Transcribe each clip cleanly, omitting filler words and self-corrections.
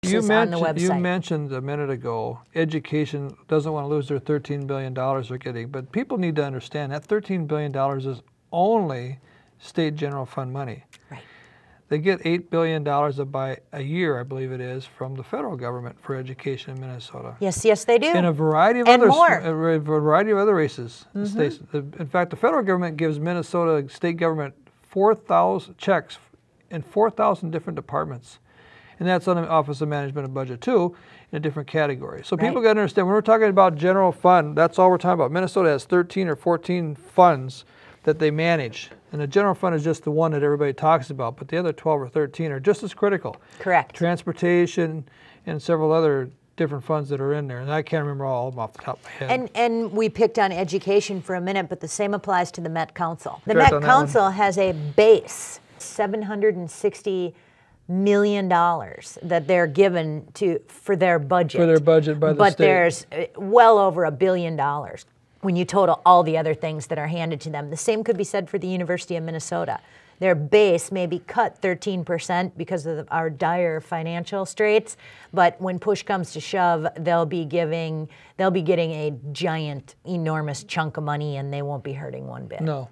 synopsis on the website. You mentioned a minute ago, education doesn't want to lose their $13 billion they're getting, but people need to understand that $13 billion is only state general fund money. Right. They get $8 billion by a year, I believe it is, from the federal government for education in Minnesota. Yes, yes, they do. In a variety of other races, states. In fact, the federal government gives Minnesota state government 4,000 checks in 4,000 different departments, and that's on the Office of Management and Budget too, in a different category. So people got to understand when we're talking about general fund, that's all we're talking about. Minnesota has 13 or 14 funds that they manage. And the general fund is just the one that everybody talks about, but the other 12 or 13 are just as critical. Correct. Transportation and several other different funds that are in there, and I can't remember all of them off the top of my head. And we picked on education for a minute, but the same applies to the Met Council. The Met Council has a base, $760 million that they're given for their budget. For their budget by the state. But there's well over $1 billion. When you total all the other things that are handed to them. The same could be said for the University of Minnesota. Their base may be cut 13% because of our dire financial straits, but when push comes to shove, they'll be getting a giant, enormous chunk of money, and they won't be hurting one bit. No.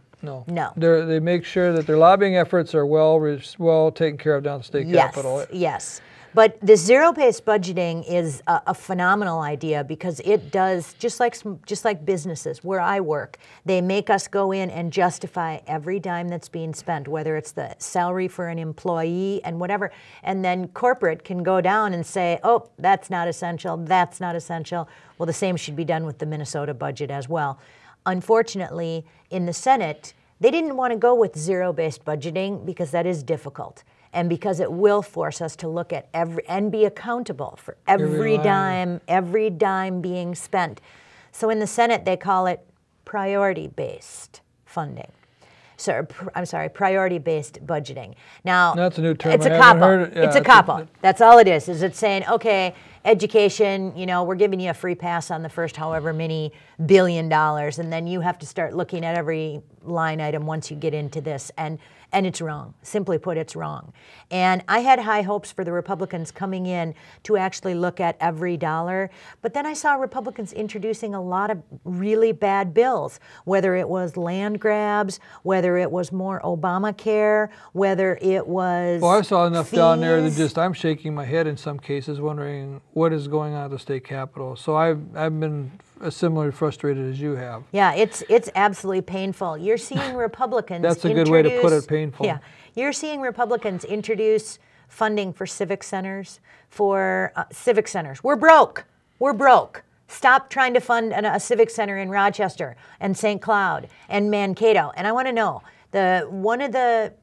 They make sure that their lobbying efforts are well taken care of down at the state capitol. Yes. But the zero-based budgeting is a phenomenal idea because it does, just like businesses where I work, they make us go in and justify every dime that's being spent, whether it's the salary for an employee and whatever. And then corporate can go down and say, oh, that's not essential, that's not essential. Well, the same should be done with the Minnesota budget as well. Unfortunately, in the Senate, they didn't want to go with zero-based budgeting because that is difficult. And because it will force us to look at and be accountable for every dime being spent. So in the Senate, they call it priority-based funding. So, I'm sorry, priority-based budgeting. Now, that's a new term. It's a cop-out. It's a cop-out. That's all it is it's saying, okay, education, we're giving you a free pass on the first however many $1 billion, and then you have to start looking at every line item once you get into this. And it's wrong. Simply put, it's wrong. And I had high hopes for the Republicans coming in to actually look at every dollar. But then I saw Republicans introducing a lot of really bad bills, whether it was land grabs, whether it was more Obamacare, whether it was Well, I saw enough fees. down there that I'm shaking my head in some cases, wondering what is going on at the state capitol. So I've been as similarly frustrated as you have. Yeah, it's absolutely painful. You're seeing Republicans That's a good way to put it, painful. Yeah, you're seeing Republicans introduce funding for civic centers, We're broke. We're broke. Stop trying to fund a civic center in Rochester and St. Cloud and Mankato. And I want to know, one of the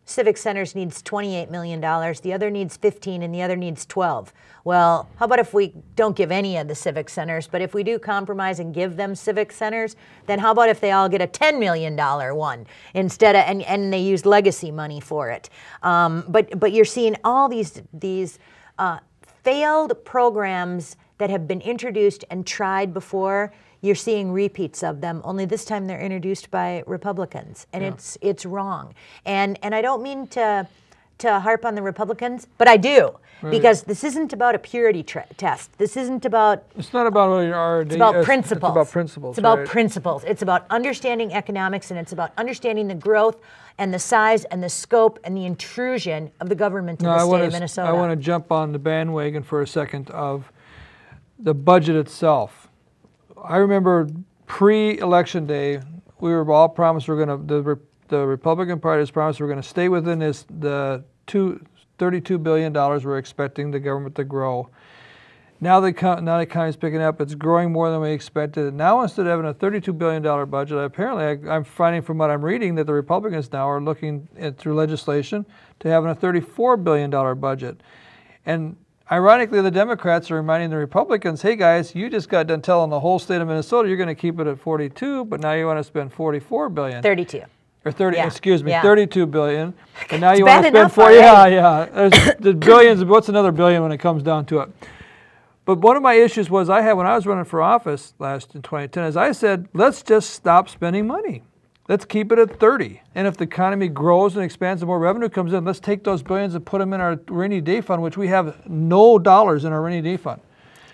civic centers needs $28 million, the other needs 15, and the other needs 12. Well, how about if we don't give any of the civic centers, but if we do compromise and give them civic centers, then how about if they all get a $10 million one instead of, and they use legacy money for it. But you're seeing all these failed programs that have been introduced and tried before. You're seeing repeats of them, only this time they're introduced by Republicans, and it's wrong. And I don't mean to harp on the Republicans, but I do, because this isn't about a purity test. This isn't about. It's not about what you are. It's about principles. It's about principles. It's about principles. It's about understanding economics, and it's about understanding the growth and the size and the scope and the intrusion of the government in the state of Minnesota. I want to jump on the bandwagon for a second of the budget itself. I remember pre-election day, we were all promised the Republican Party has promised we're going to stay within the $32 billion we're expecting the government to grow. Now the economy's picking up. It's growing more than we expected. Now instead of having a $32 billion budget, apparently I'm finding from what I'm reading that the Republicans now are looking through legislation to having a $34 billion budget. And ironically, the Democrats are reminding the Republicans, hey guys, you just got done telling the whole state of Minnesota you're going to keep it at 42, but now you want to spend $44 billion. 32. Or 30, yeah. Excuse me, yeah. $32 billion. And now it's you want to spend 40. Already. Yeah. There's billions. What's another billion when it comes down to it? But one of my issues was I had when I was running for office last in 2010 is I said, let's just stop spending money. Let's keep it at 30. And if the economy grows and expands and more revenue comes in, let's take those billions and put them in our rainy day fund, which we have no dollars in our rainy day fund.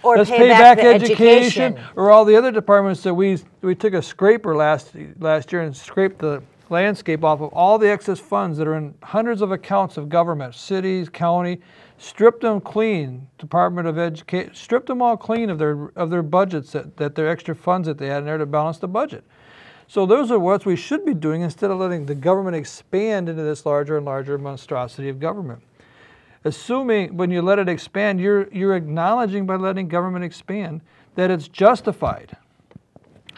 Or let's pay back the education. Or all the other departments that we took a scraper last year and scraped the landscape off of all the excess funds that are in hundreds of accounts of government, cities, county, stripped them clean, Department of Education, stripped them all clean of their budgets, that their extra funds that they had in there to balance the budget. So those are what we should be doing instead of letting the government expand into this larger and larger monstrosity of government. Assuming when you let it expand, you're acknowledging by letting government expand that it's justified.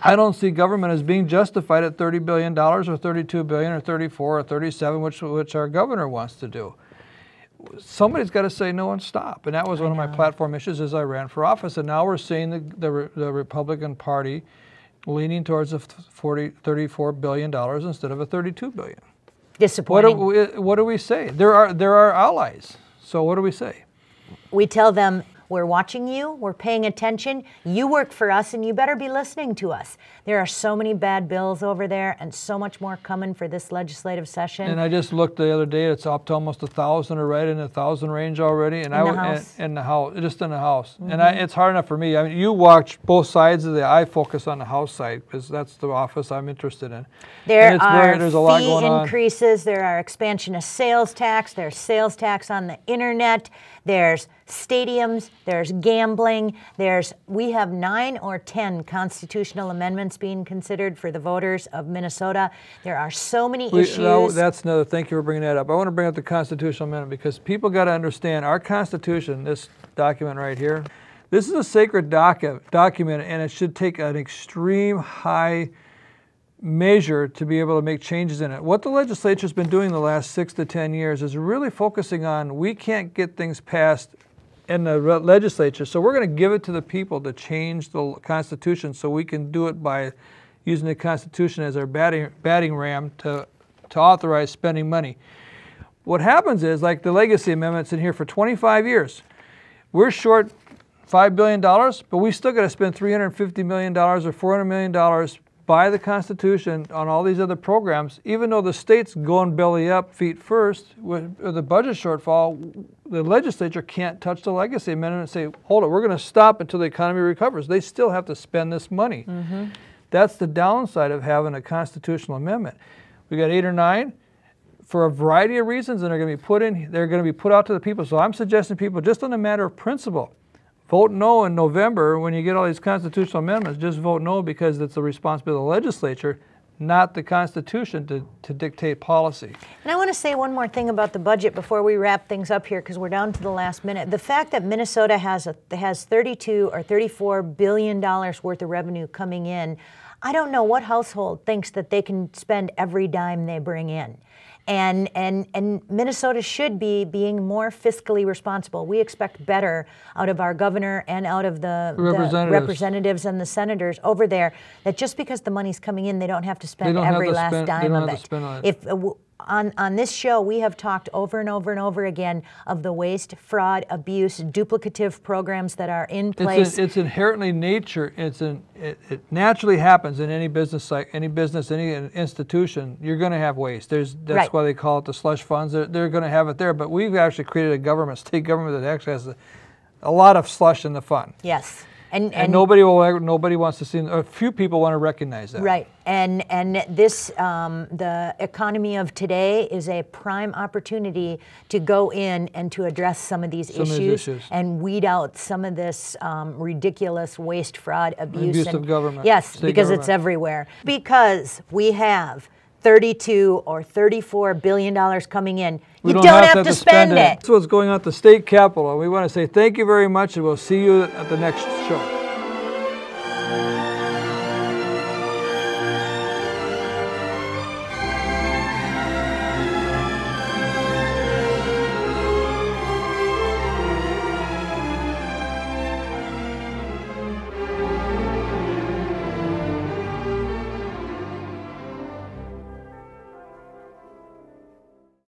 I don't see government as being justified at $30 billion or $32 billion or 34 or 37, which our governor wants to do. Somebody's got to say no and stop. And that was one of my platform issues as I ran for office. And now we're seeing the Republican Party leaning towards a $34 billion instead of a $32 billion. Disappointing. What do we say? There are allies. So what do we say? We tell them, we're watching you, we're paying attention, you work for us, and you better be listening to us. There are so many bad bills over there and so much more coming for this legislative session. And I just looked the other day, it's up to almost 1,000 or right in the 1,000 range already. And in the House, just in the House. Mm-hmm. And it's hard enough for me. I mean, you watch both sides of I focus on the House side because that's the office I'm interested in. There's a lot going on. Increases, there are expansion of sales tax, there's sales tax on the internet, there's stadiums, there's gambling, we have 9 or 10 constitutional amendments being considered for the voters of Minnesota. There are so many issues. That's another, thank you for bringing that up. I want to bring up the constitutional amendment because people got to understand our Constitution, this document right here, this is a sacred document and it should take an extreme high measure to be able to make changes in it. What the legislature's been doing the last 6 to 10 years is really focusing on we can't get things passed in the legislature, so we're going to give it to the people to change the Constitution so we can do it by using the Constitution as our batting ram to authorize spending money. What happens is, like the legacy amendment's in here for 25 years. We're short $5 billion, but we still got to spend $350 million or $400 million by the Constitution on all these other programs, even though the state's going belly up, feet first, with the budget shortfall, the legislature can't touch the legacy amendment and say, hold it, we're going to stop until the economy recovers. They still have to spend this money. Mm-hmm. That's the downside of having a constitutional amendment. We got 8 or 9 for a variety of reasons, and they're going to be put out to the people. So I'm suggesting people, just on a matter of principle, vote no in November when you get all these constitutional amendments. Just vote no because it's the responsibility of the legislature, not the Constitution, to dictate policy. And I want to say one more thing about the budget before we wrap things up here because we're down to the last minute. The fact that Minnesota has 32 or $34 billion worth of revenue coming in, I don't know what household thinks that they can spend every dime they bring in. And Minnesota should be being more fiscally responsible. We expect better out of our governor and out of the representatives and the senators over there, that just because the money's coming in, they don't have to spend every last dime of it. On this show, we have talked over and over and over again of the waste, fraud, abuse, duplicative programs that are in place. It's inherently nature. It naturally happens in any business, any institution. You're going to have waste. That's why they call it the slush funds. They're going to have it there. But we've actually created a state government that actually has a lot of slush in the fund. Yes. And nobody wants to see, a few people want to recognize that. Right, and this, the economy of today is a prime opportunity to go in and to address some of these issues and weed out some of this ridiculous waste, fraud, abuse of government. Yes, because it's everywhere. Because we have 32 or $34 billion coming in. You don't have to spend it. That's what's going on at the state capitol. We want to say thank you very much, and we'll see you at the next show.